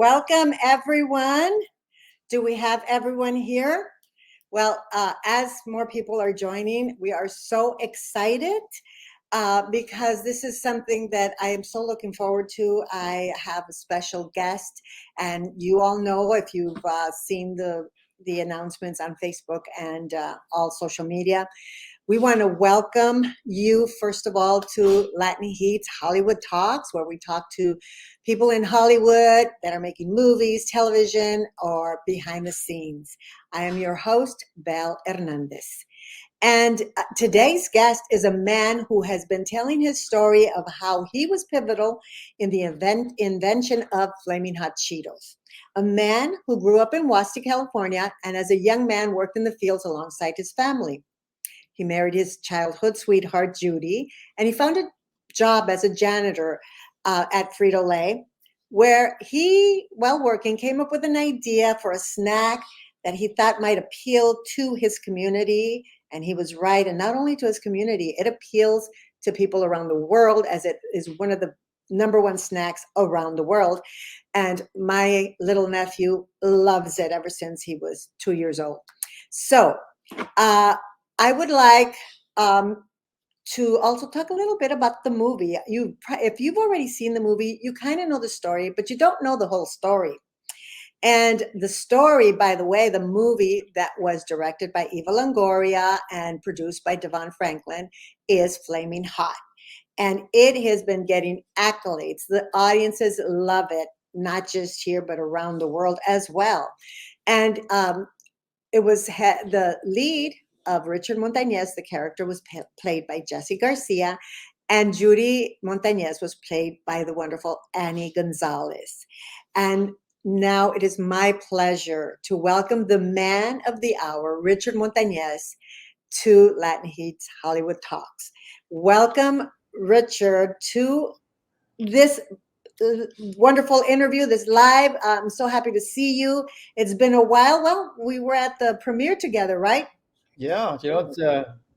Welcome, everyone. Do we have everyone here? Well, as more people are joining, we are so excited because this is something that I am so looking forward to. I have a special guest, and you all know if you've seen the announcements on Facebook and all social media. We want to welcome you, first of all, to LatinHeat's Hollywood Talks, where we talk to people in Hollywood that are making movies, television, or behind the scenes. I am your host, Bel Hernandez. And today's guest is a man who has been telling his story of how he was pivotal in the invention of Flamin Hot Cheetos. A man who grew up in Wasti, California, and as a young man worked in the fields alongside his family. He married his childhood sweetheart, Judy, and he found a job as a janitor at Frito-Lay, where he, while working, came up with an idea for a snack that he thought might appeal to his community. And he was right. And not only to his community, it appeals to people around the world, as it is one of the number one snacks around the world. And my little nephew loves it ever since he was 2 years old. So, I would like to also talk a little bit about the movie. If you've already seen the movie, you kind of know the story, but you don't know the whole story. And the story, by the way, the movie that was directed by Eva Longoria and produced by Devon Franklin is Flamin Hot. And it has been getting accolades. The audiences love it, not just here, but around the world as well. And it was the lead of Richard Montañez. The character was played by Jesse Garcia, and Judy Montañez was played by the wonderful Annie Gonzalez. And now it is my pleasure to welcome the man of the hour, Richard Montañez, to LatinHeat's Hollywood Talks. Welcome, Richard, to this wonderful interview, this live. I'm so happy to see you. It's been a while. Well, we were at the premiere together, right? Yeah, it's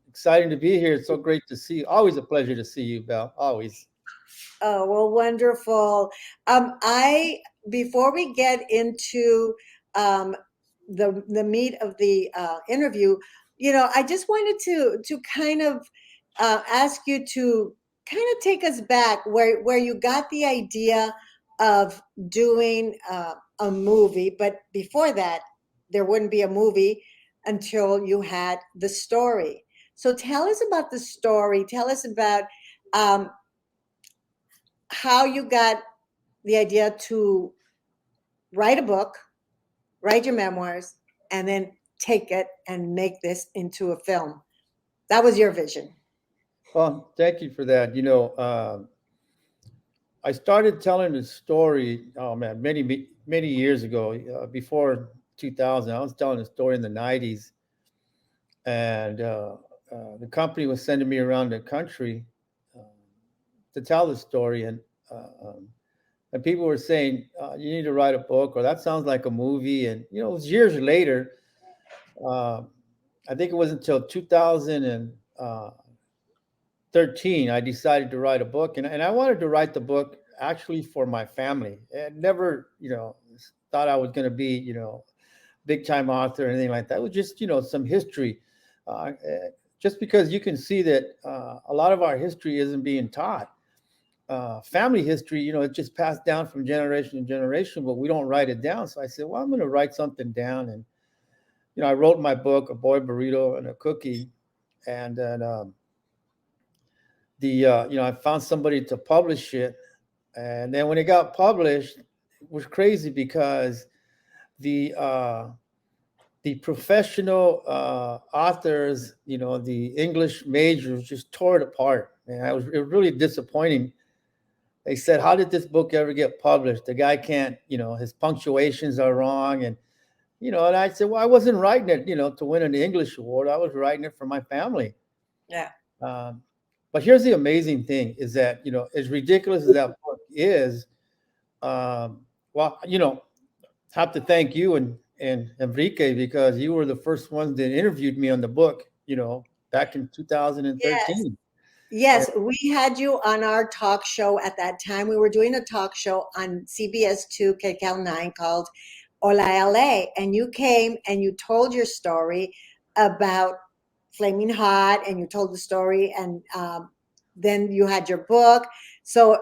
exciting to be here. It's so great to see you. Always a pleasure to see you, Belle. Always. Oh, well, wonderful. I Before we get into um, the meat of the interview, I just wanted to kind of ask you to kind of take us back where you got the idea of doing a movie, but before that, there wouldn't be a movie until you had the story. So tell us about the story. Tell us about um, how you got the idea to write a book, write your memoirs, and then take it and make this into a film. That was your vision. Well, thank you for that. I started telling the story, oh man, many years ago, before 2000. I was telling the story in the 90s, and the company was sending me around the country uh, to tell the story. Uh, um, and people were saying, you need to write a book, or that sounds like a movie. And, it was years later. Uh, I think it was until 2013 I decided to write a book, and I wanted to write the book actually for my family. And never, thought I was going to be, big time author or anything like that. It was just, some history. Just because you can see that a lot of our history isn't being taught. Family history, it's just passed down from generation to generation, but we don't write it down. So I said, well, I'm going to write something down. And I wrote my book, A Boy Burrito and a Cookie, and then I found somebody to publish it, and then when it got published, it was crazy because the uh, the professional authors, the English majors, just tore it apart, and it was really disappointing. They said, "How did this book ever get published? The guy can't, his punctuations are wrong," and I said, well, I wasn't writing it, to win an English award. I was writing it for my family. Yeah. Um, but here's the amazing thing is that, as ridiculous as that book is, um, well, have to thank you and Enrique, because you were the first ones that interviewed me on the book, back in Yes. 2013. Yes, we had you on our talk show at that time. We were doing a talk show on CBS 2 KCAL 9 called Hola LA, and you came and you told your story about Flaming Hot, and you told the story, and then you had your book. So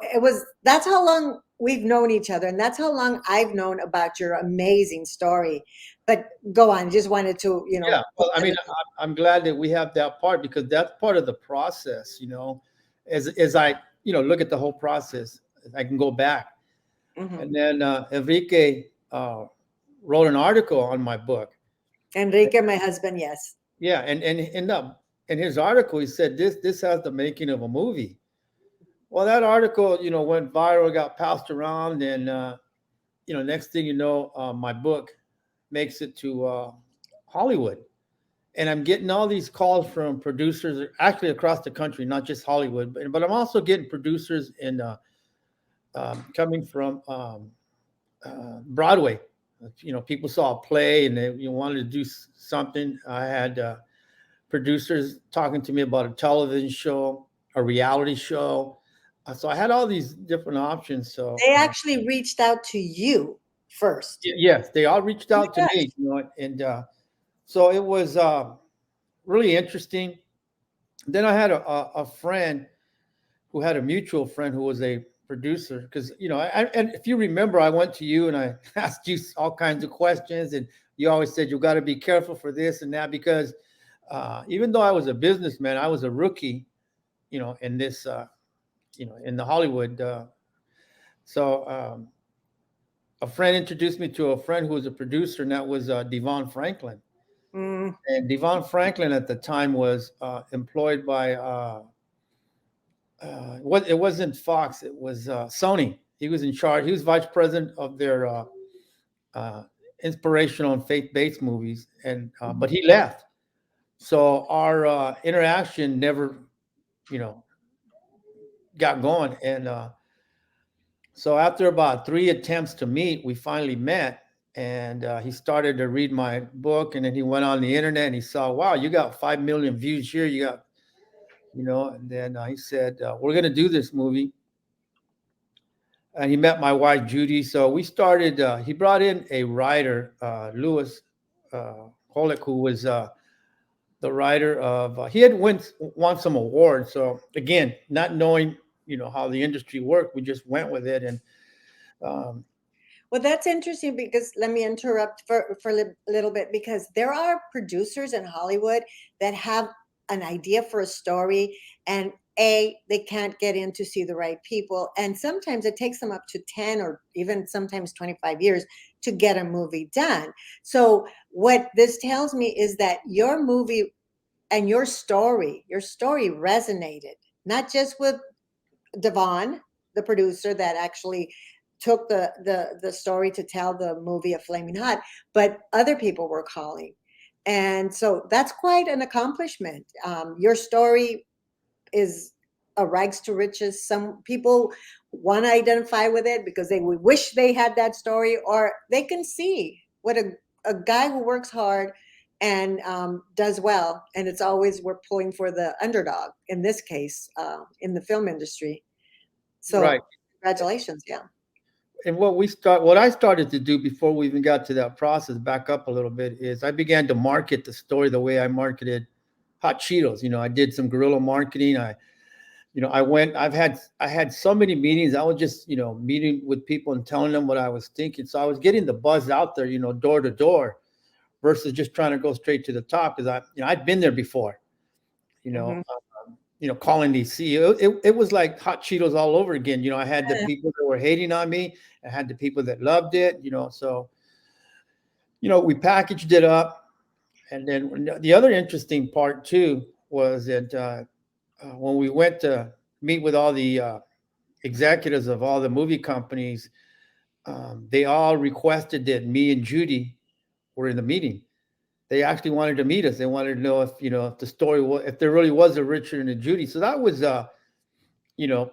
that's how long we've known each other, and that's how long I've known about your amazing story. But go on, just wanted to, Yeah, well, I mean, I'm glad that we have that part because that's part of the process, as I, look at the whole process, I can go back. Mhm. And then Enrique wrote an article on my book. Enrique, my husband, yes. Yeah, in his article, he said this has the making of a movie. Well, that article, went viral, got passed around, and next thing you know, my book makes it to Hollywood. And I'm getting all these calls from producers actually across the country, not just Hollywood, but I'm also getting producers in coming from Broadway. People saw a play and they wanted to do something. I had producers talking to me about a television show, a reality show. So I had all these different options. So They actually reached out to you first. yes, they all reached Oh my out to gosh. me, and so it was really interesting. Then I had a friend who had a mutual friend who was a producer because and if you remember, I went to you and I asked you all kinds of questions, and you always said you got to be careful for this and that because even though I was a businessman, I was a rookie, in this, in the Hollywood. So a friend introduced me to a friend who was a producer, and that was Devon Franklin. Mm. And Devon Franklin at the time was employed by what it wasn't Fox, it was Sony. He was in charge. He was vice president of their uh, inspirational and faith-based movies, and but he left. So our interaction never, you know, got going. And so after about 3 attempts to meet, we finally met. And he started to read my book, and then he went on the internet and he saw, wow, you got 5 million views here. You got, and then he said, we're going to do this movie. And he met my wife Judy. So we started. He brought in a writer, Louis Holick, who was the writer of. He had won some awards. So again, not knowing how the industry worked, we just went with it. And um, Well, that's interesting because let me interrupt for a little bit because there are producers in Hollywood that have an idea for a story and they can't get in to see the right people. And sometimes it takes them up to 10 or even sometimes 25 years to get a movie done. So what this tells me is that your movie and your story resonated, not just with Devon, the producer that actually took the story to tell the movie of Flaming Hot, but other people were calling. And so that's quite an accomplishment. Your story is a rags to riches. Some people want to identify with it because they would wish they had that story, or they can see what a guy who works hard and does well. And it's always we're pulling for the underdog in this case in the film industry. So right. congratulations, yeah. And what I started to do before we even got to that process, back up a little bit, is I began to market the story the way I marketed hot Cheetos. I did some guerrilla marketing. I had so many meetings. I was just, meeting with people and telling them what I was thinking. So I was getting the buzz out there, door to door versus just trying to go straight to the top. Cause I'd been there before, you know, Mhm. calling these CEOs. It was like hot Cheetos all over again. I had the people that were hating on me. I had the people that loved it, so, we packaged it up. And then the other interesting part too was that when we went to meet with all the executives of all the movie companies, they all requested that me and Judy were in the meeting. They actually wanted to meet us. They wanted to know if the story was, if there really was a Richard and a Judy. So that was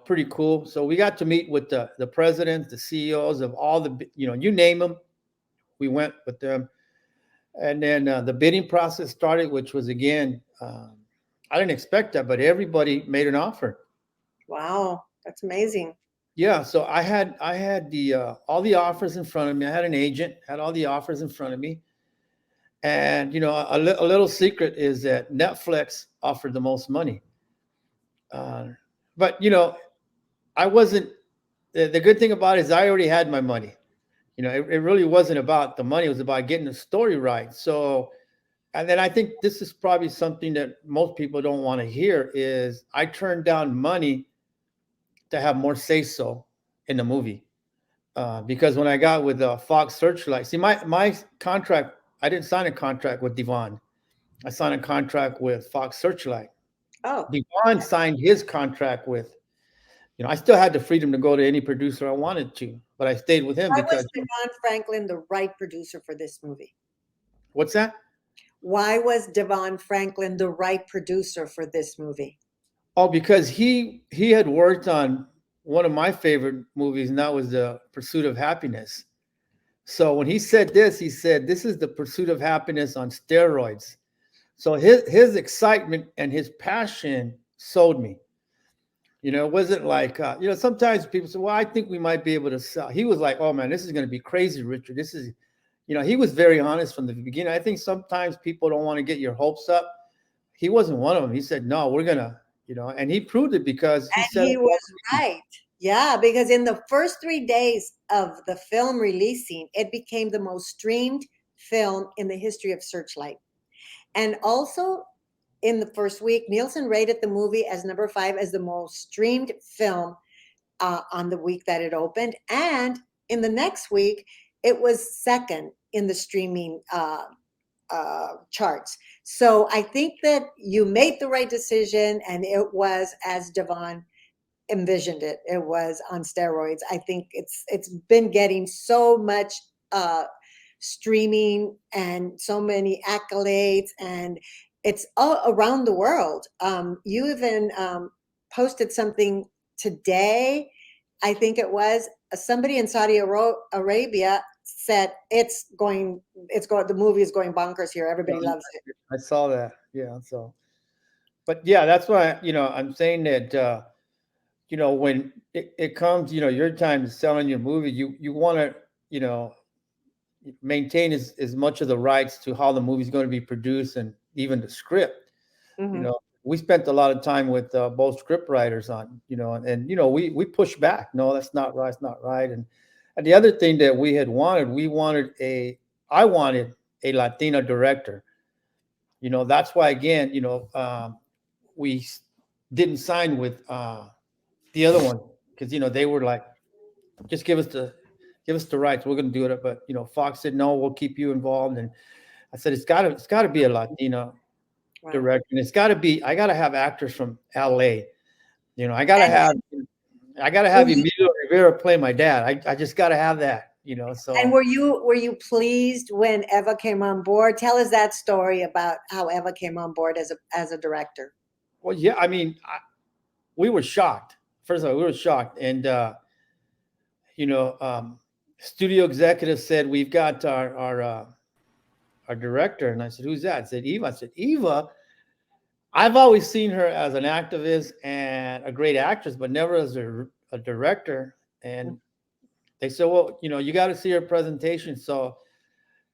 pretty cool. So we got to meet with the presidents, the CEOs of all the you name them. We went with them, and then the bidding process started, which was again I didn't expect that, but everybody made an offer. Wow, that's amazing. Yeah, so I had the all the offers in front of me. I had an agent, had all the offers in front of me, and a little secret is that Netflix offered the most money. Uh, but I wasn't. The good thing about it is I already had my money. It really wasn't about the money; it was about getting the story right. So, and then I think this is probably something that most people don't want to hear is I turned down money to have more say so in the movie. Because when I got with Fox Searchlight, see my contract, I didn't sign a contract with Devon. I signed a contract with Fox Searchlight. Oh, Devon signed his contract with, I still had the freedom to go to any producer I wanted to, but I stayed with him why was because Devon Franklin the right producer for this movie? what's that? Why was Devon Franklin the right producer for this movie? Oh, because he had worked on one of my favorite movies, and that was The Pursuit of Happiness. So when he said this, he said, "This is the pursuit of happiness on steroids." So his excitement and his passion sold me. It wasn't like sometimes people say, "Well, I think we might be able to sell." He was like, "Oh man, this is going to be crazy, Richard. This is," he was very honest from the beginning. I think sometimes people don't want to get your hopes up. He wasn't one of them. He said, "No, we're gonna," and he proved it because he And said, he was right. Yeah, because in the first 3 days of the film releasing, it became the most streamed film in the history of Searchlight. And also in the first week, Nielsen rated the movie as number 5 as the most streamed film on the week that it opened. And in the next week, it was second in the streaming charts. So I think that you made the right decision, and it was as Devon envisioned it. It was on steroids. I think it's been getting so much uh, streaming and so many accolades, and it's all around the world. You even posted something today. I think it was somebody in Saudi Arabia said it's going the movie is going bonkers here. Everybody loves it. I saw that. Yeah. So, but yeah, that's why I'm saying that when it comes, your time to selling your movie, you want to you know maintain as much of the rights to how the movie's going to be produced and even the script. you Hmm. know we spent a lot of time with both script writers on and we pushed back. No, that's not right, it's not right. And the other thing that we wanted a I wanted a Latina director. That's why, again, we didn't sign with the other one, because they were like, just give us the rights, we're going to do it. But Fox said, no, we'll keep you involved. And I said, it's got to be a Latina Wow. director, and it's got to be, I got to have actors from LA. I got to And have were you Emilio Rivera play my dad. I just got to have that. and So, were you pleased when Eva came on board? Tell us that story about how Eva came on board as a director. well, yeah, I mean, we were shocked. First of all, we were shocked. And you know, studio executive said, we've got our director. And I said, who's that? I said, Eva. I said, Eva, I've always seen her as an activist and a great actress, but never as a director. And they said, well, you got to see her presentation. So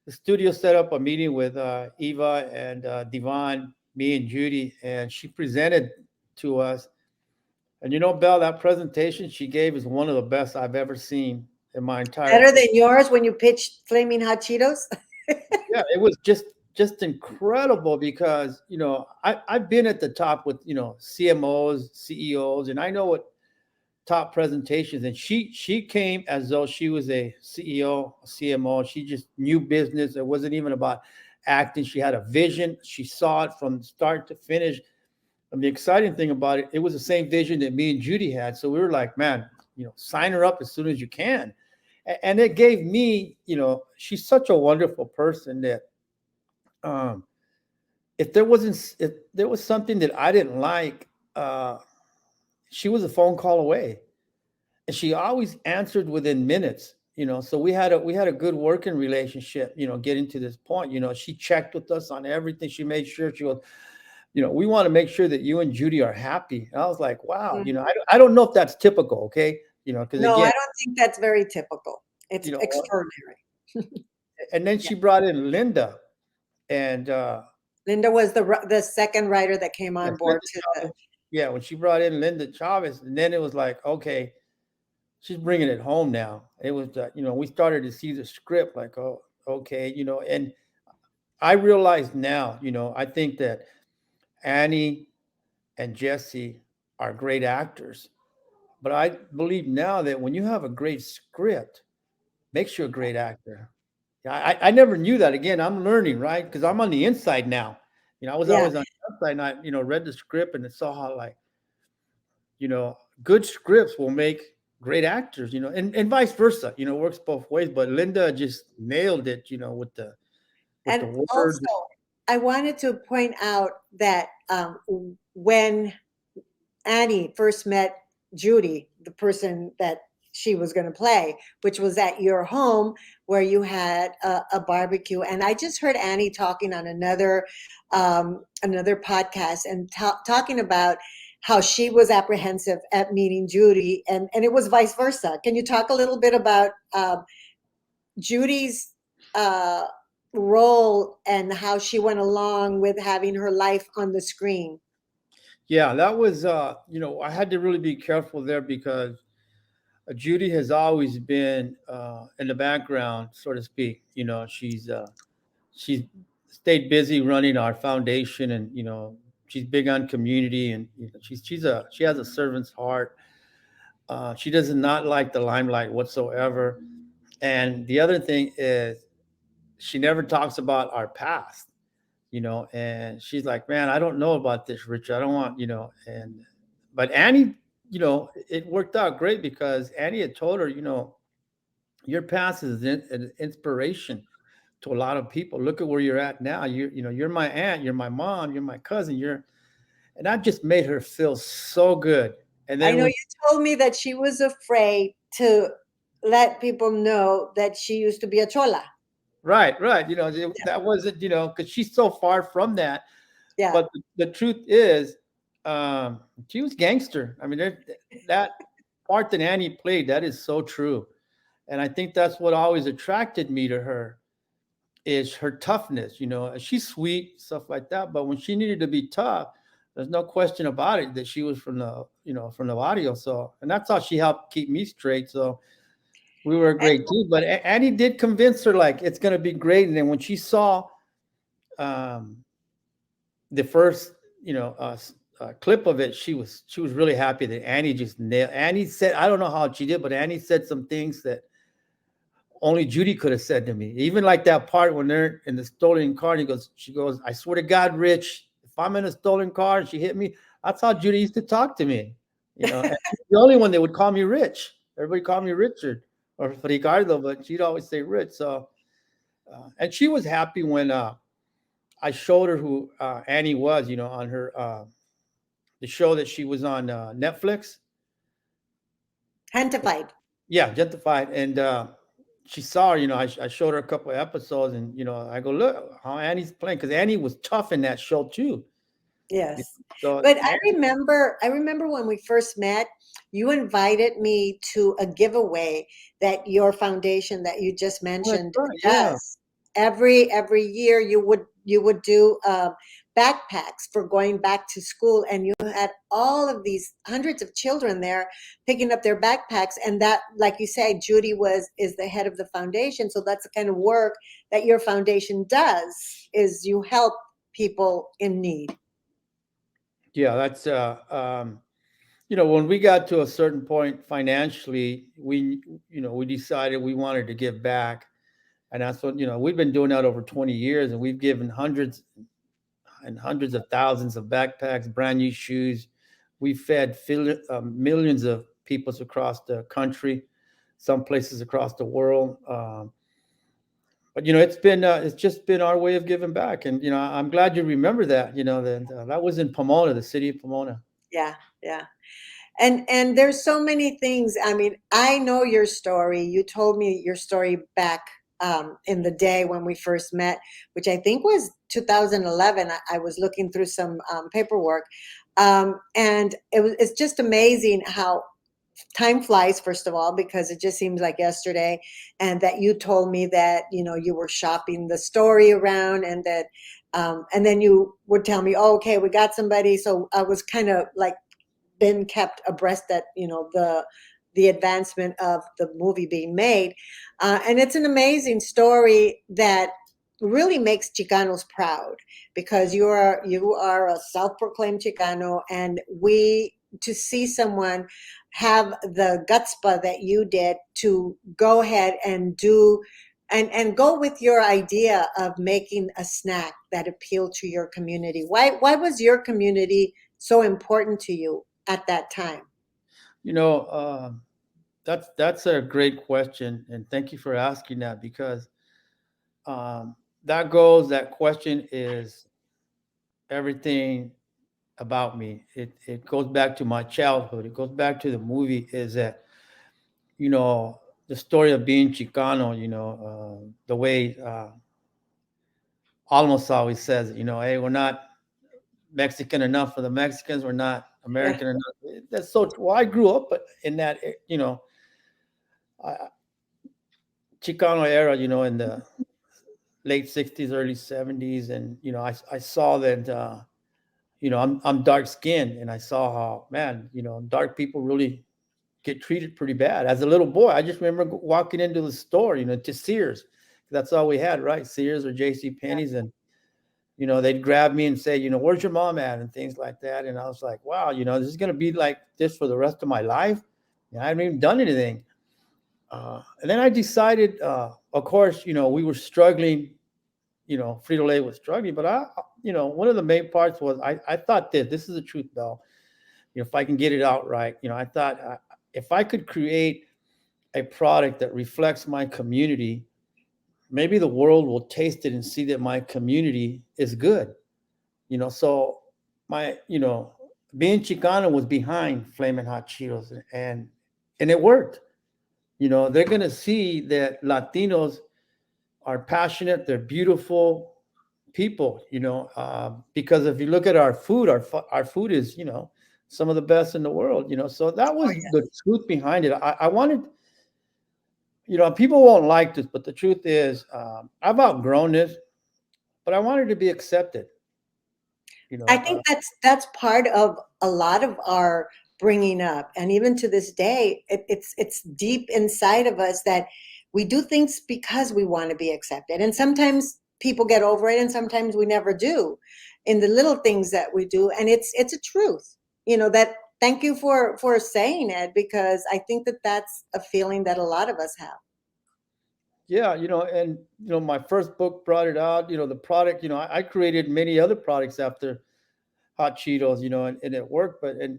the studio set up a meeting with Eva and Devon, me and Judy, and she presented to us. And Belle, that presentation she gave is one of the best I've ever seen in my entire. Better than yours when you pitched Flaming Hot Cheetos? Yeah, it was just incredible because I've been at the top with CMOs, CEOs, and I know what top presentations. And she came as though she was a CEO, a CMO. She just knew business. It wasn't even about acting. She had a vision. She saw it from start to finish. And the exciting thing about it, it was the same vision that me and Judy had. So we were like, man, sign her up as soon as you can. And it gave me, she's such a wonderful person that um, if there was something that I didn't like, she was a phone call away, and she always answered within minutes. So we had a good working relationship. Getting to this point, she checked with us on everything. She made sure she was, we want to make sure that you and Judy are happy. And I was like, wow, Mhm. I don't know if that's typical, okay? Because No, I again, don't think that's very typical. It's you know, extraordinary. and then Yeah. she brought in Linda, and Linda was the second writer that came on yes, Linda board to the. Chavez. Yeah, when she brought in Linda Chavez, and then it was like, okay, she's bringing it home now. It was, we started to see the script, like, oh, okay, and I realize now, I think that Annie and Jesse are great actors, but I believe now that when you have a great script, makes you a great actor. Yeah, I never knew that. Again, I'm learning, right? Because I'm on the inside now. I was Yeah. always on the outside, and I, read the script and saw how, like, good scripts will make great actors, and vice versa, works both ways. But Linda just nailed it, with the And words. also, I wanted to point out that when Annie first met Judy, the person that she was going to play, which was at your home where you had a barbecue. And I just heard Annie talking on another podcast and talking about how she was apprehensive at meeting Judy, and it was vice versa. Can you talk a little bit about Judy's uh, role and how she went along with having her life on the screen? Yeah, that was, I had to really be careful there because Judy has always been in the background, so to speak. She's stayed busy running our foundation, and she's big on community, and she has a servant's heart. She does not like the limelight whatsoever. And the other thing is, she never talks about our past. And she's like, man, I don't know about this, Richard. I don't want, and but Annie, it worked out great because Annie had told her, your past is an inspiration to a lot of people. Look at where you're at now. You're my aunt, you're my mom, you're my cousin, and that just made her feel so good. And I then know when you told me that she was afraid to let people know that she used to be a chola. right, right, that wasn't, because she's so far from that. Yeah. But the truth is, she was gangster. I mean, that part that Annie played, that is so true. And I think that's what always attracted me to her is her toughness. She's sweet, stuff like that. But when she needed to be tough, there's no question about it that she was from the audio. So, and that's how she helped keep me straight. So we were a And great team. But Annie did convince her like it's going to be great. And then when she saw um, the first, clip of it, she was really happy that Annie just nailed. Annie said, I don't know how she did, but Annie said some things that only Judy could have said to me. Even like that part when they're in the stolen car, and she goes, I swear to God, Rich, if I'm in a stolen car and she hit me, that's how Judy used to talk to me. And she's the only one that would call me Rich. Everybody called me Richard or Ricardo, but she'd always say Rich. So, and she was happy when I showed her who Annie was, on her the show that she was on Netflix. Hantified. Yeah, Gentrified, and she saw her. I showed her a couple of episodes, and I go, look how Annie's playing because Annie was tough in that show too. Yes. So But I remember when we first met, you invited me to a giveaway that your foundation that you just oh, that's mentioned right, yeah, does. Every year you would do backpacks for going back to school, and you had all of these hundreds of children there picking up their backpacks, and that, like you say, Judy is the head of the foundation, so that's the kind of work that your foundation does, is you help people in need. yeah. That's when we got to a certain point financially, we decided we wanted to give back, and that's what we've been doing that over 20 years, and we've given hundreds and hundreds of thousands of backpacks, brand new shoes. We fed millions of people across the country, some places across the world. But it's just been our way of giving back, and I'm glad you remember that. That was in Pomona, the city of Pomona. Yeah, yeah. And there's so many things. I mean, I know your story. You told me your story back in the day when we first met, which I think was 2011. I was looking through some paperwork, and it's just amazing how time flies, first of all, because it just seems like yesterday. And that you told me that, you were shopping the story around, and that and then you would tell me, oh, okay, we got somebody. So I was kind of like been kept abreast that, the advancement of the movie being made. And it's an amazing story that really makes Chicanos proud, because you are a self-proclaimed Chicano, and to see someone have the gutspa that you did to go ahead and do and go with your idea of making a snack that appealed to your community. Why was your community so important to you at that time? You know, that's a great question, and thank you for asking that because um, that question is everything about me. It goes back to my childhood. It goes back to the movie. Is that you know the story of being Chicano? The way almost always says, hey, we're not Mexican enough for the Mexicans. We're not Yeah. American enough. That's so. Well, I grew up in that. I, Chicano era. In the late '60s, early '70s, and I saw that. I'm dark skinned, and I saw how man, dark people really get treated pretty bad. As a little boy, I just remember walking into the store, to Sears. That's all we had, right? Sears or J.C. Penney's, and they'd grab me and say, where's your mom at, and things like that. And I was like, wow, this is gonna be like this for the rest of my life. And I haven't even done anything. And then I decided, of course, we were struggling. Frito-Lay was struggling, but one of the main parts was I thought this is the truth, Bell. If I can get it out right, I thought if I could create a product that reflects my community, maybe the world will taste it and see that my community is good. So my, being Chicano was behind Flamin Hot Cheetos, and it worked. They're gonna see that Latinos are passionate, they're beautiful people, because if you look at our food, our food is, some of the best in the world, so that Oh, was yeah. the truth behind it. I wanted, people won't like this, but the truth is, I've outgrown this, but I wanted to be accepted, you I know. think that's part of a lot of our bringing up, and even to this day, it's deep inside of us that we do things because we want to be accepted, and sometimes people get over it, and sometimes we never do, in the little things that we do, and it's a truth, that. Thank you for saying it, because I think that that's a feeling that a lot of us have. Yeah, and my first book brought it out. The product, I created many other products after Hot Cheetos, and it worked. And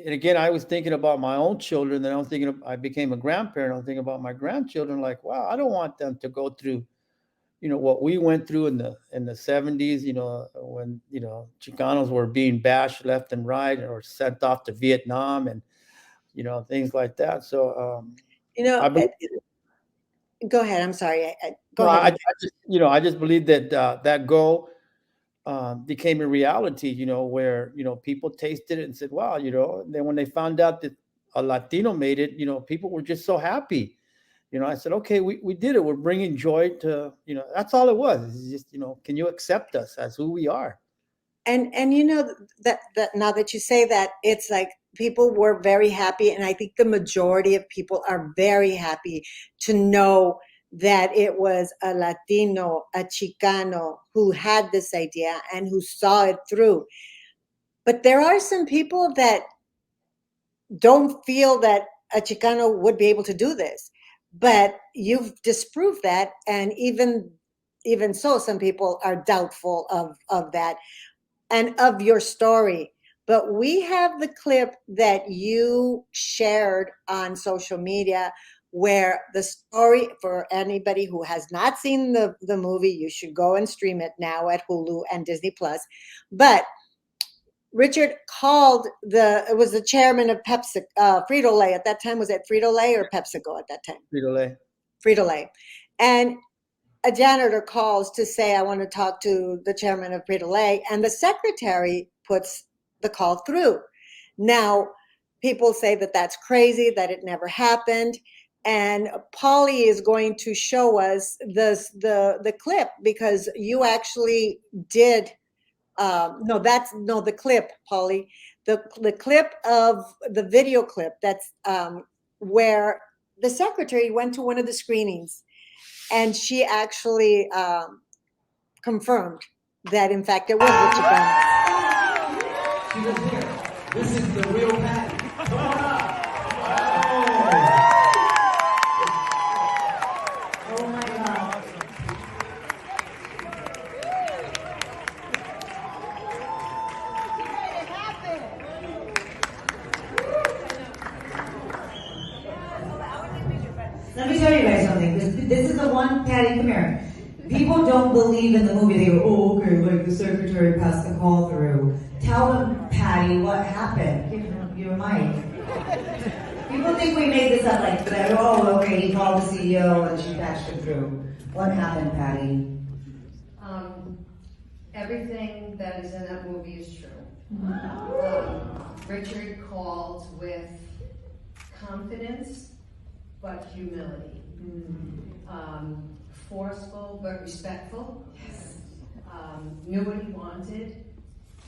again, I was thinking about my own children. Then I was thinking, I became a grandparent. I was thinking about my grandchildren. Like, wow, I don't want them to go through, what we went through in the '70s. When Chicanos were being bashed left and right, or sent off to Vietnam, and things like that. So You know, I believe. go ahead. I'm sorry. Go No, ahead I and just, I just believe that that goal became a reality. Where people tasted it and said, "Wow," And then when they found out that a Latino made it, people were just so happy. I said, "Okay, we did it. We're bringing joy to That's all it was. It's just can you accept us as who we are?" and that now that you say that, it's like people were very happy, and I think the majority of people are very happy to know that it was a Latino, a Chicano, who had this idea and who saw it through. But there are some people that don't feel that a Chicano would be able to do this, but you've disproved that, and even so, some people are doubtful of that and of your story. But we have the clip that you shared on social media, where the story, for anybody who has not seen the movie, you should go and stream it now at Hulu and Disney Plus. But Richard called it was the chairman of Pepsi, Frito-Lay at that time. Was it Frito-Lay or PepsiCo at that time? Frito-Lay. Frito-Lay. And a janitor calls to say, I want to talk to the chairman of Frito-Lay, and the secretary puts the call through. Now, people say that that's crazy, that it never happened. And Polly is going to show us the clip, because you actually did. The clip, Polly. The clip of the video clip, that's where the secretary went to one of the screenings, and she actually confirmed that, in fact, it was Richard Montañez. She was here. This is the real Patty. Come on up. Oh my God. Let me tell you guys something. This is the one, Patty, come here. People don't believe in the movie. They go, oh, okay, like the secretary passed the call through. Tell them, Patty, what happened. Give them your mic. People think we made this up, like, oh, okay, he called the CEO and she patched him through. What happened, Patty? Everything that is in that movie is true. Richard called with confidence, but humility. Forceful, but respectful. Yes. Knew what he wanted,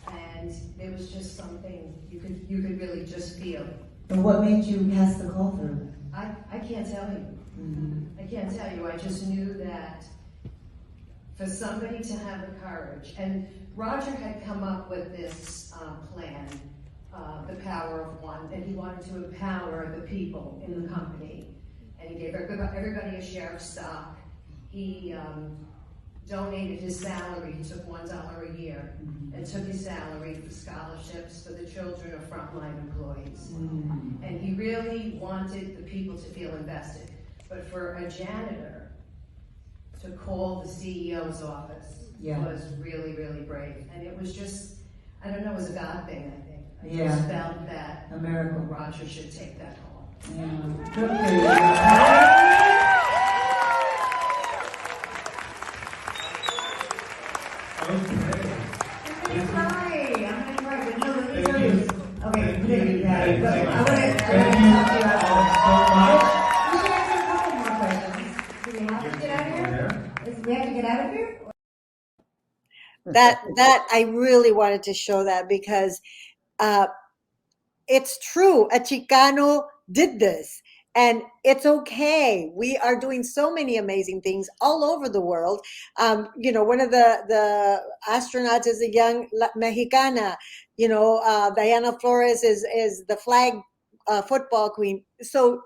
and it was just something you could really just feel. And what made you pass the call through? I can't tell you. I can't tell you. I just knew that for somebody to have the courage, and Roger had come up with this plan, the power of one, and he wanted to empower the people in the company, and he gave everybody a share of stock. He donated his salary. He took $1 a year and took his salary for scholarships for the children of frontline employees. And he really wanted the people to feel invested. But for a janitor to call the CEO's office was really, really brave. And it was just, I don't know, it was a God thing, I think. I just felt that a miracle. Roger should take that call. Yeah. Good for you. That I really wanted to show that, because it's true. A Chicano did this, and it's okay. We are doing so many amazing things all over the world. One of the astronauts is a young Mexicana. Diana Flores is the flag football queen. So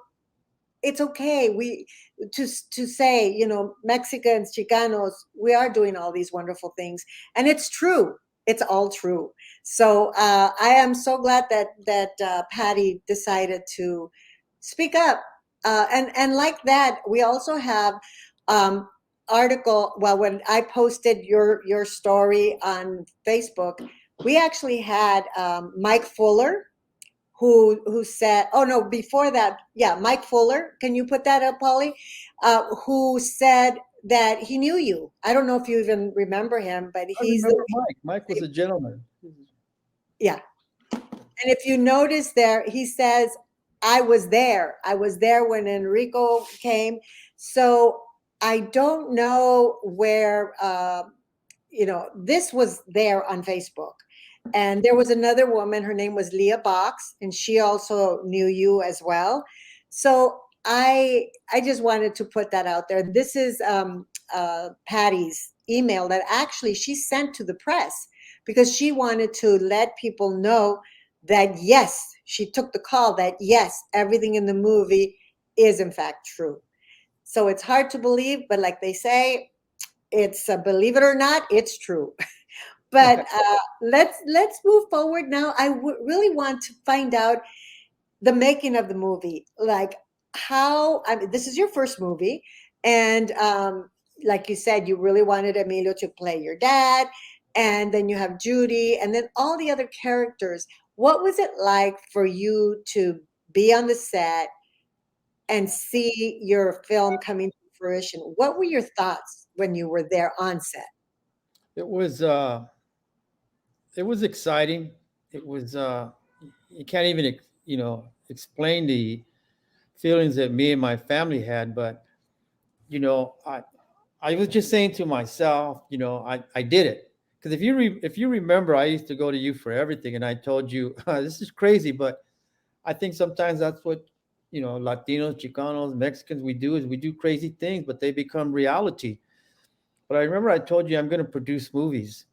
it's okay. We to say, Mexicans, Chicanos, we are doing all these wonderful things, and it's true. It's all true. So I am so glad that Patty decided to speak up. And like that, we also have article. Well, when I posted your story on Facebook, we actually had Mike Fuller, who said, oh no, before that, Mike Fuller, can you put that up, Polly? Who said that he knew you. I don't know if you even remember him, but he's Mike. Mike was a gentleman. Yeah. And if you notice there, he says, I was there. I was there when Enrico came. So I don't know where, this was there on Facebook. And there was another woman, her name was Leah Box, and she also knew you as well. So I just wanted to put that out there. This is Patty's email that actually she sent to the press, because she wanted to let people know that, yes, she took the call, that, yes, everything in the movie is in fact true. So it's hard to believe, but like they say, it's believe it or not, it's true. But let's move forward now. I really want to find out the making of the movie, like this is your first movie, and like you said, you really wanted Emilio to play your dad, and then you have Judy, and then all the other characters. What was it like for you to be on the set and see your film coming to fruition. What were your thoughts when you were there on set? It was exciting. It was you can't even explain the feelings that me and my family had, but you know, I was just saying to myself, I did it. Because if you remember, I used to go to you for everything, and I told you this is crazy, but I think sometimes that's what Latinos, Chicanos, Mexicans we do is we do crazy things, but they become reality. But I remember I told you I'm going to produce movies,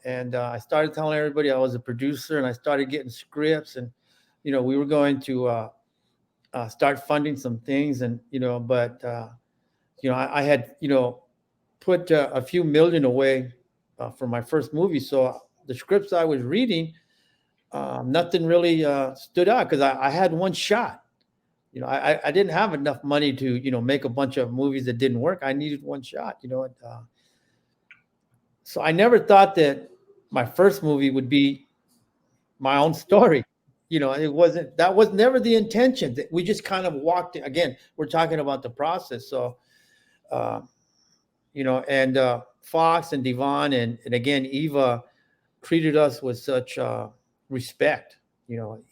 and I started telling everybody I was a producer, and I started getting scripts, and we were going to start funding some things, and but I had put a few million away for my first movie, so the scripts I was reading, nothing really stood out because I had one shot. I didn't have enough money to make a bunch of movies that didn't work. I needed one shot, so I never thought that my first movie would be my own story. It wasn't, that was never the intention. We just kind of walked in. Again, we're talking about the process. So, uh, and Fox and Devon and again, Eva treated us with such respect.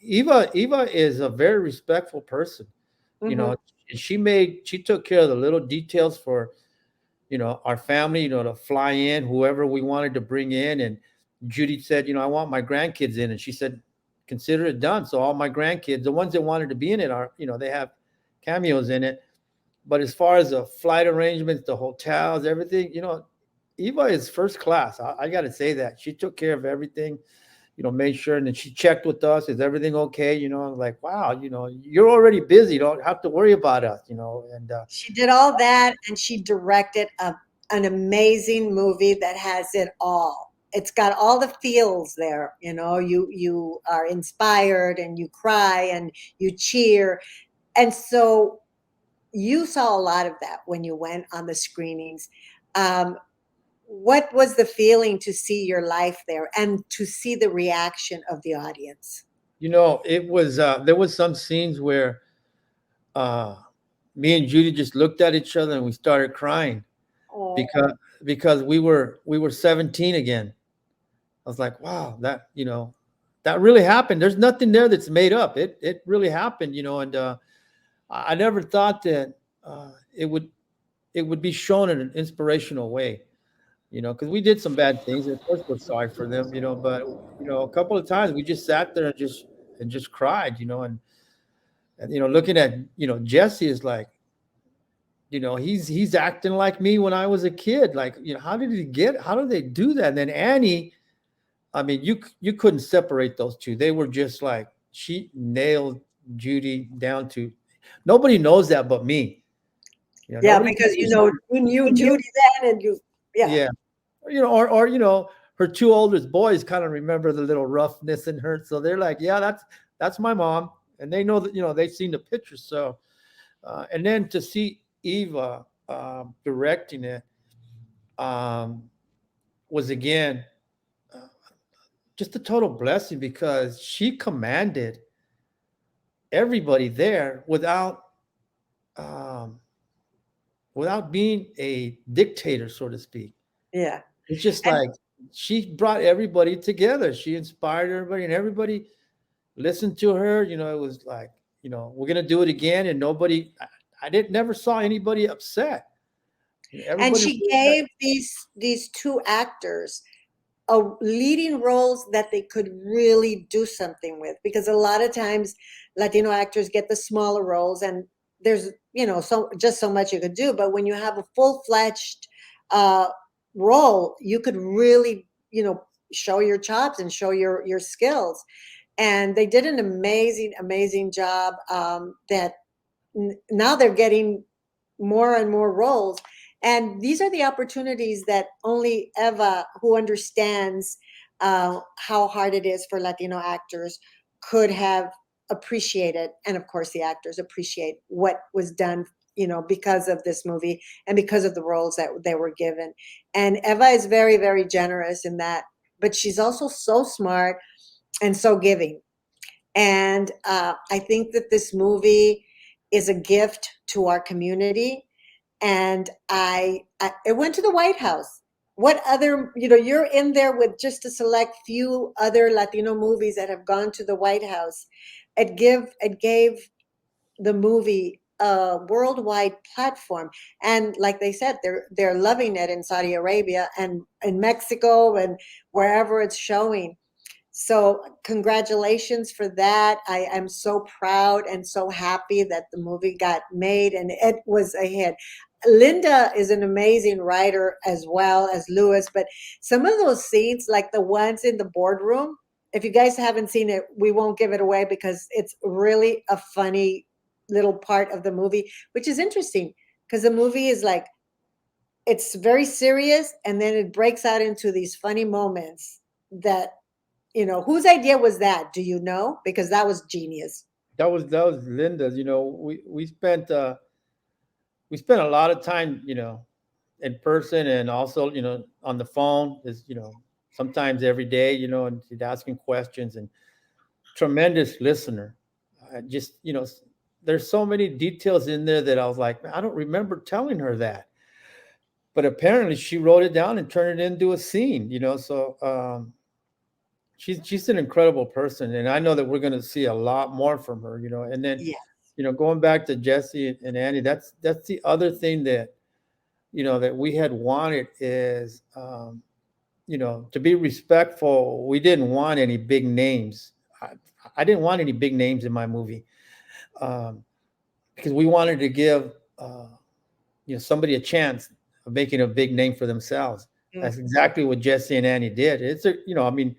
Eva is a very respectful person. Mhm. She took care of the little details for our family, to fly in whoever we wanted to bring in. And Judy said, I want my grandkids in. And she said, consider it done. So all my grandkids, the ones that wanted to be in it are, they have cameos in it. But as far as the flight arrangements, the hotels, everything, Eva is first class. I got to say that. She took care of everything, made sure. And then she checked with us. Is everything okay? Like, wow, you're already busy. You don't have to worry about us, and She did all that, and she directed an amazing movie that has it all. It's got all the feels there. You are inspired, and you cry, and you cheer. And so you saw a lot of that when you went on the screenings. Um, what was the feeling to see your life there and to see the reaction of the audience? it was there was some scenes where uh me and Judy just looked at each other and we started crying Oh, because we were 17 again. I was like, wow, that really happened. There's nothing there that's made up. It really happened, and I never thought that it would be shown in an inspirational way, because we did some bad things. And of course, we're sorry for them, but a couple of times we just sat there and just cried, and looking at Jesse is like, he's acting like me when I was a kid. Like, how did they do that? And then Annie, I mean, you couldn't separate those two. They were just like, she nailed Judy down to, nobody knows that but me. yeah, Nobody because knows. you knew Judy then, and yeah. Yeah. Or her two oldest boys kind of remember the little roughness in her. So they're like, yeah, that's my mom. And they know that, they've seen the pictures. So, and then to see Eva directing it um, was again just a total blessing because she commanded everybody there um, without being a dictator, so to speak. Yeah. It's just And like she brought everybody together. She inspired everybody, and everybody listened to her. It was like, we're gonna do it again, and nobody. I didn't never saw anybody upset. and Everybody she really gave these two actors leading roles that they could really do something with, because a lot of times Latino actors get the smaller roles, and there's so much you could do. But when you have a full-fledged uh, role, you could really show your chops and show your skills. And they did an amazing job. That now they're getting more and more roles. And these are the opportunities that only Eva, who understands how hard it is for Latino actors, could have appreciated. And of course, the actors appreciate what was done, because of this movie and because of the roles that they were given. And Eva is very, very generous in that, but she's also so smart and so giving. And I think that this movie is a gift to our community. and it went to the White House. What other, you're in there with just a select few other Latino movies that have gone to the White House. It gave the movie a worldwide platform, and like they said, they're loving it in Saudi Arabia and in Mexico and wherever it's showing. So congratulations for that. I am so proud and so happy that the movie got made and it was a hit. Linda is an amazing writer as well as Lewis, but some of those scenes, like the ones in the boardroom, if you guys haven't seen it, we won't give it away because it's really a funny little part of the movie, which is interesting because the movie is like, it's very serious and then it breaks out into these funny moments that, whose idea was that? Do you know? Because that was genius. That was Linda's. We spent a lot of time, in person and also, on the phone. Is sometimes every day, and she'd asking questions and tremendous listener. I just there's so many details in there that I was like, "Man, I don't remember telling her that," but apparently she wrote it down and turned it into a scene. So she's an incredible person, and I know that we're going to see a lot more from her. And then Yeah. going back to Jesse and Annie, that's the other thing that that we had wanted is to be respectful. We didn't want any big names. I didn't want any big names in my movie, um, because we wanted to give somebody a chance of making a big name for themselves. That's Mhm. exactly what Jesse and Annie did. It's a I mean,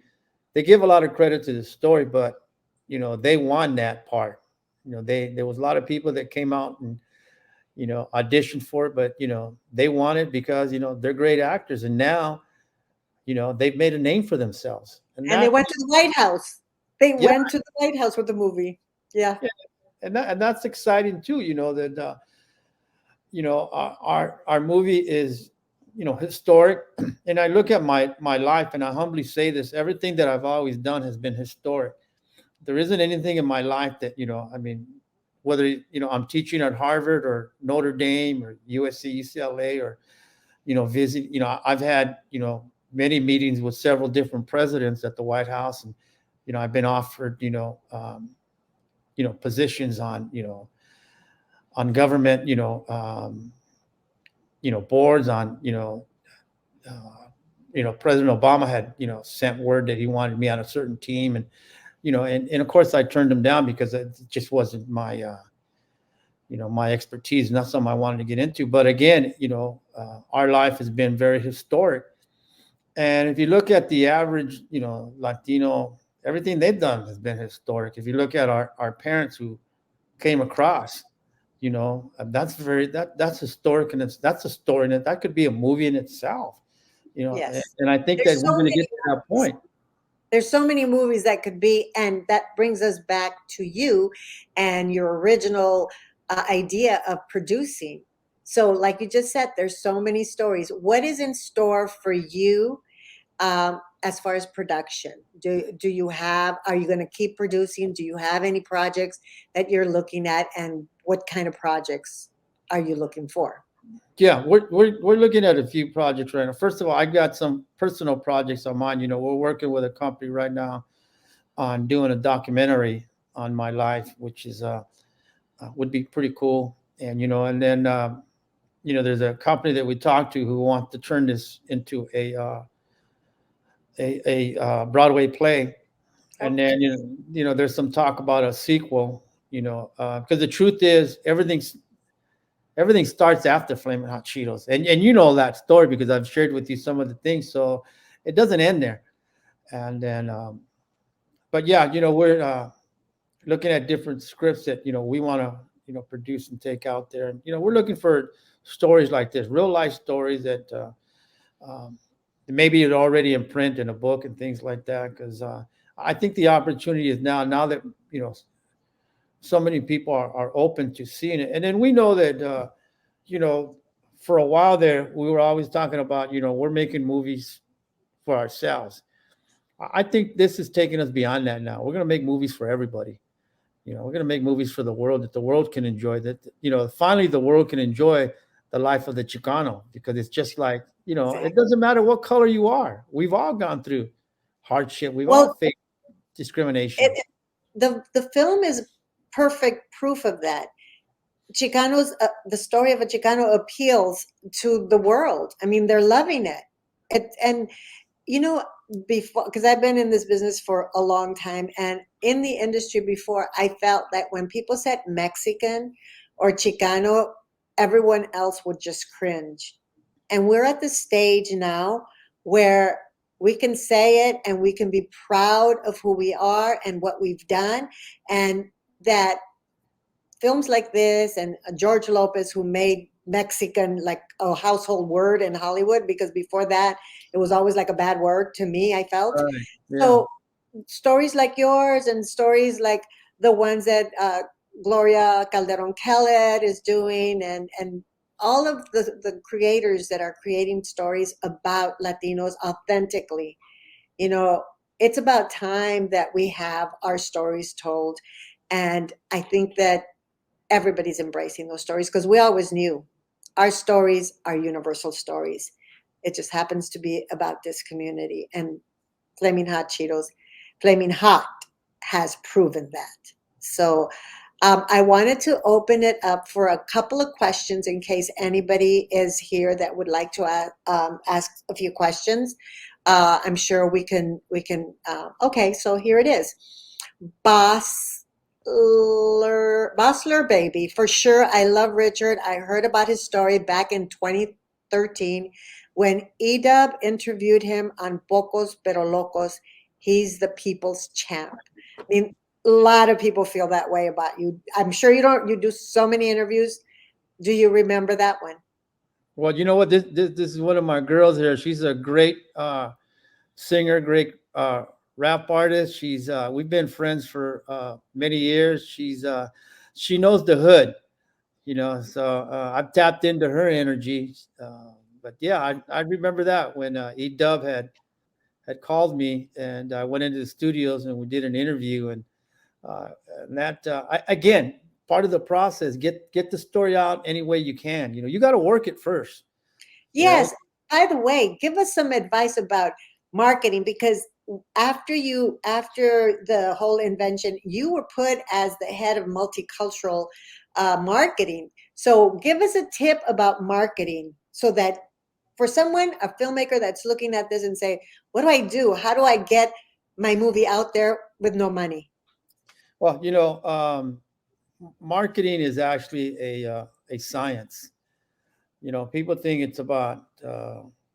they give a lot of credit to the story, but they won that part. There was a lot of people that came out and auditioned for it, but they won it because they're great actors, and now they've made a name for themselves, and And they that went to the White House. They yeah, went to the White House with the movie. Yeah. yeah, and that's exciting too. That our movie is historic, and I look at my life, and I humbly say this: everything that I've always done has been historic. There isn't anything in my life that I mean, whether I'm teaching at Harvard or Notre Dame or USC, UCLA, or visit. I've had many meetings with several different presidents at the White House, and I've been offered positions on government boards on President Obama had sent word that he wanted me on a certain team, and of course I turned him down because it just wasn't my expertise, not something I wanted to get into. But again, our life has been very historic. And if you look at the average, Latino, everything they've done has been historic. If you look at our parents who came across, that's historic, and that's a story, and that could be a movie in itself. And, Yes. and I think that There's we're so going to many get to that movies. point. There's so many movies that could be, and that brings us back to you and your original idea of producing. So, like you just said, there's so many stories. What is in store for you as far as production? Do you have? Are you going to keep producing? Do you have any projects that you're looking at, and what kind of projects are you looking for? Yeah, we're looking at a few projects right now. First of all, I got some personal projects on mine. We're working with a company right now on doing a documentary on my life, which is would be pretty cool. And then there's a company that we talked to who want to turn this into a Broadway play. And Okay. then there's some talk about a sequel. Because the truth is everything starts after Flamin Hot Cheetos, and you know that story because I've shared with you some of the things. So it doesn't end there. And then, but yeah, we're looking at different scripts that we want to produce and take out there. And we're looking for stories like this, real life stories that maybe it's already in print in a book and things like that. Because I think the opportunity is now that so many people are open to seeing it. And then we know that you know for a while there we were always talking about we're making movies for ourselves. I think this is taking us beyond that now. We're going to make movies for everybody. We're going to make movies for the world that the world can enjoy. That finally the world can enjoy the life of the Chicano, because it's just like, it doesn't matter what color you are. We've all gone through hardship. We've all Well, faced discrimination. the film is perfect proof of that. Chicanos, the story of a Chicano appeals to the world. I mean, they're loving it. And you know, before, because I've been in this business for a long time, and in the industry before, I felt that when people said Mexican or Chicano, everyone else would just cringe. And we're at the stage now where we can say it and we can be proud of who we are and what we've done, and that films like this, and George Lopez, who made Mexican like a household word in Hollywood, because before that it was always like a bad word to me, I felt. Right. Yeah. So stories like yours and stories like the ones that Gloria Calderon Kellett is doing, and all of the creators that are creating stories about Latinos authentically, you know, it's about time that we have our stories told. And I think that everybody's embracing those stories, because we always knew our stories are universal stories. It just happens to be about this community. And Flaming Hot Cheetos, Flaming Hot has proven that. So I wanted to open it up for a couple of questions in case anybody is here that would like to ask a few questions. I'm sure we can. Okay, so here it is. Bossler baby, for sure. I love Richard. I heard about his story back in 2013 when Edub interviewed him on Pocos Pero Locos. He's the people's champ. I mean, a lot of people feel that way about you. I'm sure you don't. You do so many interviews. Do you remember that one? Well, you know what? This is one of my girls here. She's a great singer, great rap artist. She's we've been friends for many years. She knows the hood, So I've tapped into her energy. But yeah, I remember that when E Dub had called me, and I went into the studios and we did an interview, uh, and that again, part of the process, get the story out any way you can. You got to work it first. You know, Yes. By the way, give us some advice about marketing, because after the whole invention, you were put as the head of multicultural marketing. So give us a tip about marketing, so that for someone, a filmmaker that's looking at this and say, what do I do? How do I get my movie out there with no money? well, marketing is actually a science. People think it's about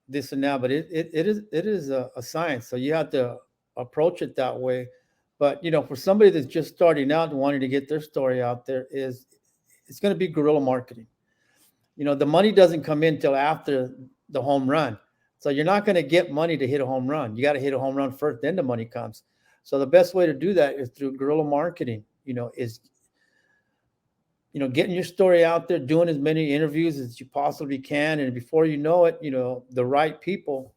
this and that, but it is a science. So you have to approach it that way. But for somebody that's just starting out and wanting to get their story out there, it's going to be guerrilla marketing. The money doesn't come in till after the home run. So you're not going to get money to hit a home run. You got to hit a home run first, then the money comes. So the best way to do that is through guerrilla marketing. Is getting your story out there, doing as many interviews as you possibly can, and before you know it, the right people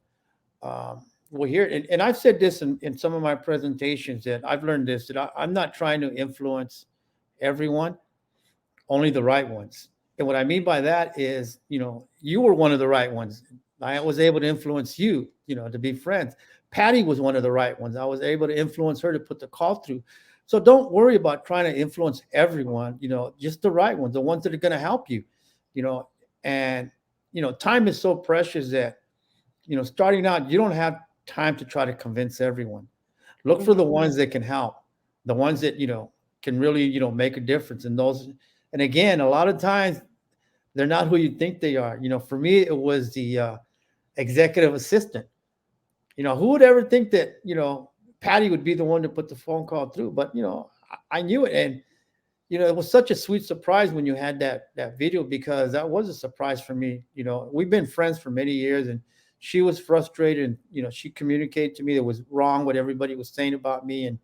will hear it. And I've said this in some of my presentations, that I've learned this, that I'm not trying to influence everyone, only the right ones. And what I mean by that is, you were one of the right ones. I was able to influence you, to be friends. Patty was one of the right ones. I was able to influence her to put the call through. So don't worry about trying to influence everyone, just the right ones, the ones that are going to help you, and, time is so precious that, starting out, you don't have time to try to convince everyone. Look for the ones that can help, the ones that, can really, make a difference in those. And again, a lot of times they're not who you think they are. For me, it was the executive assistant. Who would ever think that, Patty would be the one to put the phone call through? But, I knew it. And, it was such a sweet surprise when you had that video, because that was a surprise for me. We've been friends for many years, and she was frustrated, and, she communicated to me that was wrong what everybody was saying about me. And,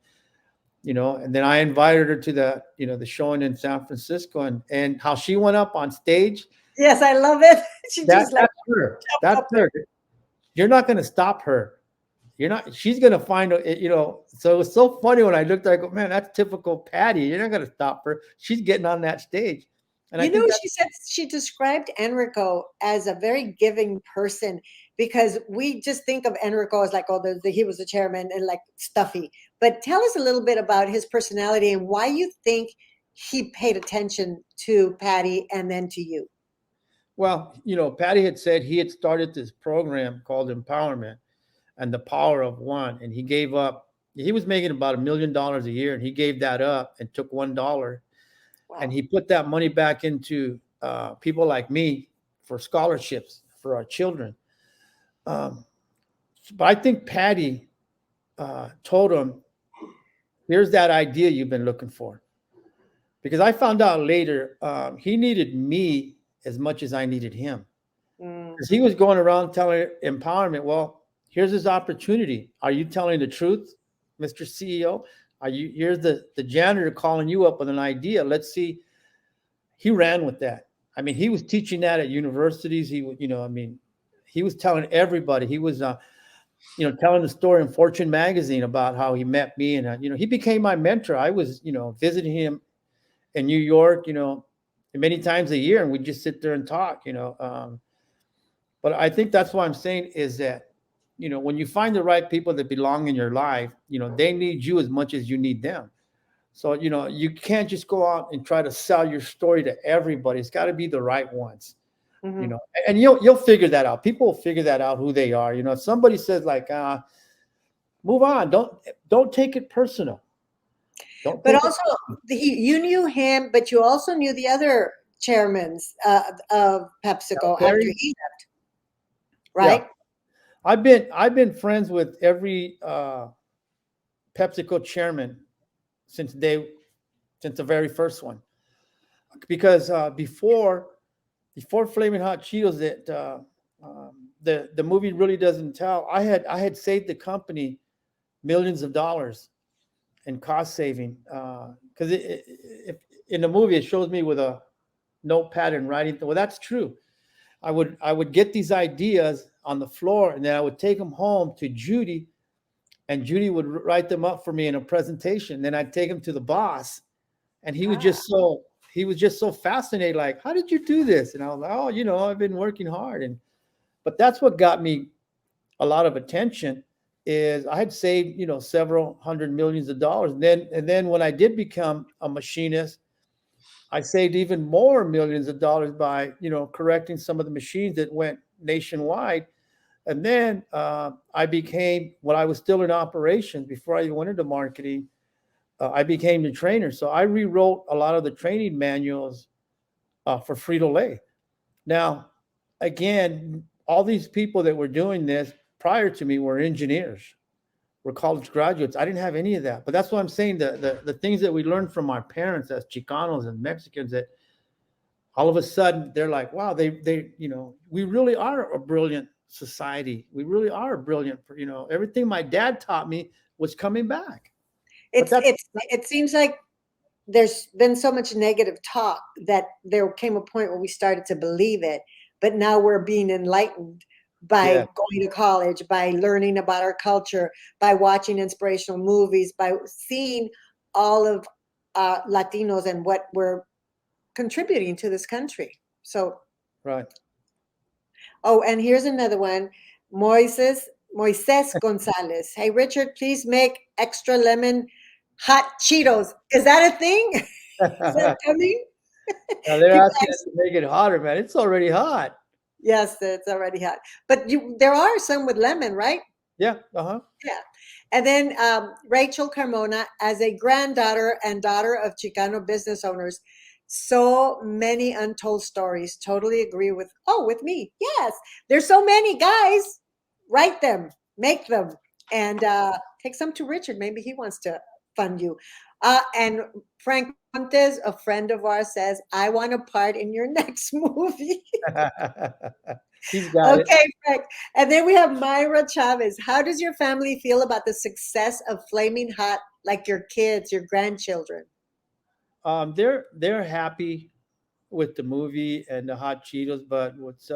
and then I invited her to the showing in San Francisco, and how she went up on stage. Yes, I love it. She just like That's her. That's her. You're not going to stop her. You're not. She's going to find So it was so funny when I looked. I go, man, that's typical Patty. You're not going to stop her. She's getting on that stage, And I think that She said she described Enrico as a very giving person because we just think of Enrico as like, oh, he was the chairman and like stuffy. But tell us a little bit about his personality and why you think he paid attention to Patty and then to you. well, Patty had said he had started this program called Empowerment and the Power of One, and he gave up. He was making about $1 million a year, and he gave that up and took $1, and Wow. he put that money back into people like me for scholarships for our children. Um, but I think Patty told him, "Here's that idea you've been looking for." Because I found out later he needed me as much as I needed him. Mm. Because he was going around telling empowerment, well, here's this opportunity. Are you telling the truth, Mr. CEO? Here's the janitor calling you up with an idea. Let's see. He ran with that. I mean, he was teaching that at universities. He was telling everybody. He was, telling the story in Fortune magazine about how he met me, and he became my mentor. I was, visiting him in New York, many times a year, and we just sit there and talk. But I think that's what I'm saying is that, when you find the right people that belong in your life, they need you as much as you need them. So, you can't just go out and try to sell your story to everybody. It's got to be the right ones, Mhm. and you'll figure that out. People will figure that out who they are. If somebody says like, move on, don't take it personal. Don't But take it. also, you knew him, but you also knew the other chairmans of PepsiCo after Perry? he left, Yeah. right? I've been friends with every PepsiCo chairman since the very first one, because before Flamin Hot Cheetos, that the movie really doesn't tell. I had saved the company millions of dollars in cost saving, because in the movie it shows me with a notepad and writing. Well, that's true. I would get these ideas on the floor, and then I would take them home to Judy, and Judy would write them up for me in a presentation. Then I'd take them to the boss, and Ah. he was just so fascinated. Like, how did you do this? And I was like, oh, I've been working hard. But that's what got me a lot of attention. Is I had saved several hundred millions of dollars. And then when I did become a machinist, I saved even more millions of dollars by correcting some of the machines that went nationwide. And then I became, when I was still in operations, before I even went into marketing, I became the trainer. So I rewrote a lot of the training manuals for Frito Lay. Now, again, all these people that were doing this prior to me were engineers, were college graduates. I didn't have any of that. But that's what I'm saying. The things that we learned from our parents as Chicanos and Mexicans, that all of a sudden they're like, wow, we really are a brilliant society. We really are brilliant. Everything my dad taught me was coming back. But It seems like there's been so much negative talk that there came a point where we started to believe it, but now we're being enlightened by yeah, going to college, by learning about our culture, by watching inspirational movies, by seeing all of Latinos and what we're contributing to this country. So, right. oh, and here's another one, Moises Gonzalez. Hey, Richard, please make extra lemon hot Cheetos. Is that a thing? Is that Now coming? they're People asking us ask, to make it hotter, man. It's already hot. yes, it's already hot. But there are some with lemon, right? Yeah. Uh-huh. Yeah. And then Rachel Carmona, as a granddaughter and daughter of Chicano business owners, so many untold stories. Totally agree with me. Yes, there's so many guys. Write them, make them, and take some to Richard. Maybe he wants to fund you. And Frank Montes, a friend of ours, says, I want a part in your next movie. He's got it. Okay, Frank. And then we have Myra Chavez. How does your family feel about the success of Flaming Hot, like your kids, your grandchildren? They're happy with the movie and the hot Cheetos, but what's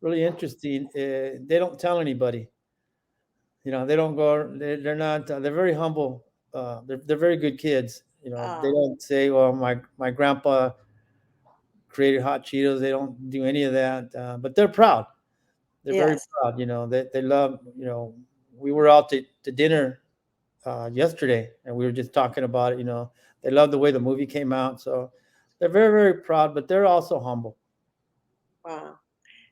really interesting, they don't tell anybody. They don't go. They're not. They're very humble. They're very good kids. They Ah, don't say, "Well, my grandpa created Hot Cheetos. They don't do any of that, but they're proud. They're very Yes. proud. They love. We were out to dinner yesterday, and we were just talking about it. They love the way the movie came out, so they're very, very proud. But they're also humble. Wow.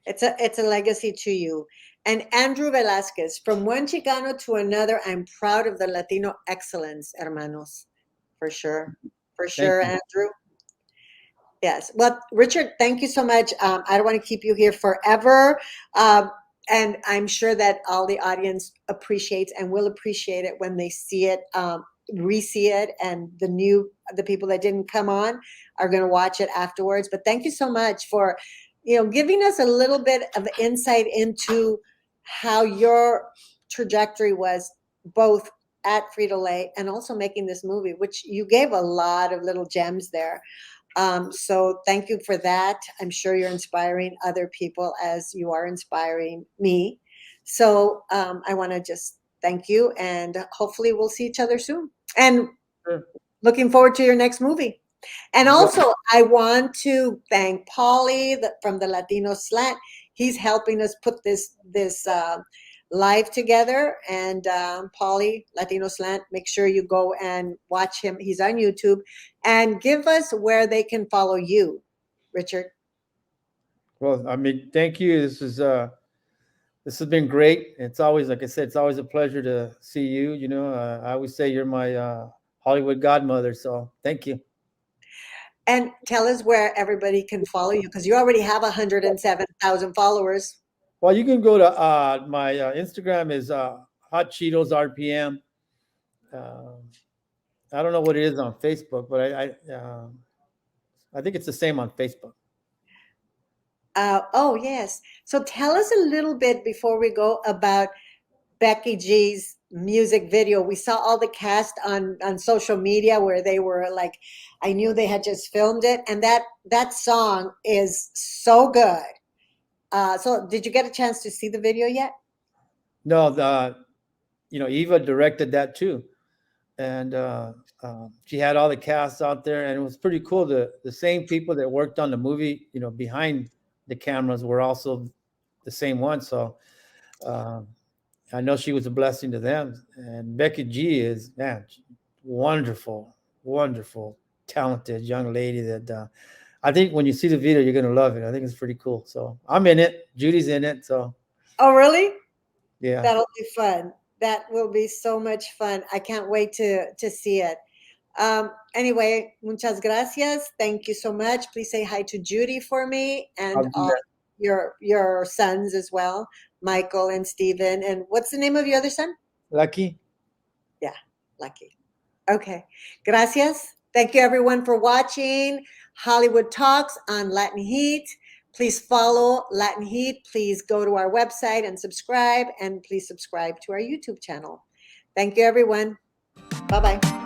It's a legacy to you. And Andrew Velasquez, from one Chicano to another, I'm proud of the Latino excellence, hermanos. For sure. For sure, you. Andrew. Yes. Well, Richard, thank you so much. I don't want to keep you here forever. And I'm sure that all the audience appreciates and will appreciate it when they see it, re-see it, and the people that didn't come on are going to watch it afterwards. But thank you so much for, giving us a little bit of insight into how your trajectory was, both at Frito-Lay and also making this movie, which you gave a lot of little gems there. So thank you for that. I'm sure you're inspiring other people as you are inspiring me. So I want to just thank you, and hopefully we'll see each other soon. And Sure. looking forward to your next movie. And also, I want to thank Paulie from the Latino Slant. He's helping us put this live together. And Paulie, Latino Slant, make sure you go and watch him. He's on YouTube. And give us where they can follow you, Richard. Well, I mean, thank you. This has been great. It's always, like I said, it's always a pleasure to see you. I always say you're my Hollywood godmother. So thank you. And tell us where everybody can follow you, because you already have 107,000 followers. Well, you can go to my Instagram is Hot Cheetos RPM. I don't know what it is on Facebook, but I think it's the same on Facebook. Oh, yes. So tell us a little bit before we go about Becky G's music video. We saw all the cast on social media where they were like, I knew they had just filmed it, and that song is so good. So did you get a chance to see the video yet? No, Eva directed that too, and she had all the cast out there, and it was pretty cool. The same people that worked on the movie, behind the cameras, were also the same ones. So I know she was a blessing to them. And Becky G is, man, wonderful, wonderful, talented young lady that I think when you see the video, you're going to love it. I think it's pretty cool. So I'm in it. Judy's in it. So, Oh, really? yeah. That'll be fun. That will be so much fun. I can't wait to see it. Anyway, muchas gracias. Thank you so much. Please say hi to Judy for me, I'll and do that. your sons as well, Michael and Steven. And what's the name of your other son? Lucky. Yeah, Lucky. Okay. Gracias. Thank you everyone for watching Hollywood Talks on LatinHeat. Please follow LatinHeat. Please go to our website and subscribe, and please subscribe to our YouTube channel. Thank you everyone. Bye-bye.